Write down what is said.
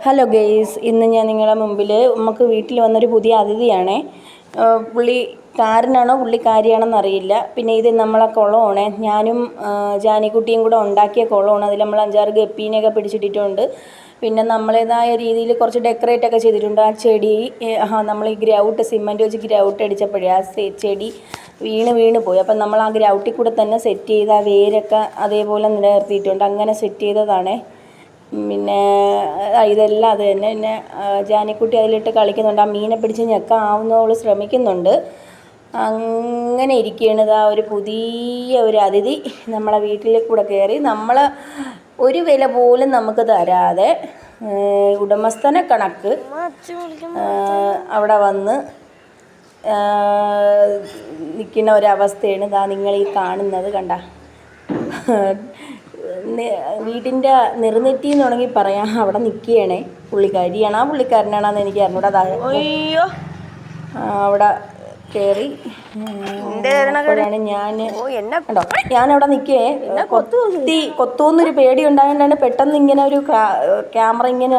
Hello guys, ഇന്ന് ഞാൻ നിങ്ങളുടെ മുമ്പിൽ നമുക്ക് വീട്ടിൽ വന്നൊരു പുതിയ അതിഥിയാണേ. പുള്ളിക്കാരനാണോ പുള്ളിക്കാരിയാണെന്ന് അറിയില്ല. പിന്നെ ഇത് നമ്മളെ കുളമാണ്, ഞാനും ജാനിക്കുട്ടിയും കൂടെ ഉണ്ടാക്കിയ കുളമാണ്. അതിൽ നമ്മൾ 5-6 ഗപ്പീനെയൊക്കെ പിടിച്ചിട്ടിട്ടുണ്ട്. പിന്നെ നമ്മളേതായ രീതിയിൽ കുറച്ച് ഡെക്കറേറ്റൊക്കെ ചെയ്തിട്ടുണ്ട്. ആ ചെടി നമ്മൾ ഈ ഗ്രൗട്ട് സിമൻറ്റ് വെച്ച് ഗ്രൗട്ട് അടിച്ചപ്പോഴേ ആ ചെടി വീണ് പോയി. അപ്പം നമ്മൾ ആ ഗ്രൗട്ടിൽ കൂടെ തന്നെ സെറ്റ് ചെയ്ത് ആ വേരൊക്കെ അതേപോലെ നിലനിർത്തിയിട്ടുണ്ട്. അങ്ങനെ സെറ്റ് ചെയ്തതാണേ. പിന്നെ ഇതെല്ലാം അത് തന്നെ. പിന്നെ ജാനിക്കുട്ടി അതിലിട്ട് കളിക്കുന്നുണ്ട്. ആ മീനെ പിടിച്ച് ഞെക്കാവുന്നവൾ ശ്രമിക്കുന്നുണ്ട്. അങ്ങനെ ഇരിക്കുകയാണ്. ഇതാ ഒരു പുതിയ ഒരു അതിഥി നമ്മളെ വീട്ടിൽ കൂടെ കയറി. നമ്മൾ ഒരു വില പോലും നമുക്ക് തരാതെ ഉടമസ്ഥനെ കണക്ക് അവിടെ വന്ന് നിൽക്കുന്ന ഒരവസ്ഥയാണ് ഇതാ നിങ്ങളീ കാണുന്നത്. കണ്ട, വീടിൻ്റെ നിർനെറ്റി എന്ന് വേണമെങ്കിൽ പറയാം. അവിടെ നിൽക്കുകയാണേ. പുള്ളിക്കാരിയാണോ പുള്ളിക്കാരനാണെന്ന് എനിക്ക് അറിഞ്ഞൂടാ. അയ്യോ, അവിടെ കയറി അപ്പോഴാണ് ഞാനവിടെ നിൽക്കേ. കൊത്തുമെന്നൊരു പേടി ഉണ്ടായതുകൊണ്ടാണ് പെട്ടെന്ന് ഇങ്ങനെ ഒരു ക്യാമറ ഇങ്ങനെ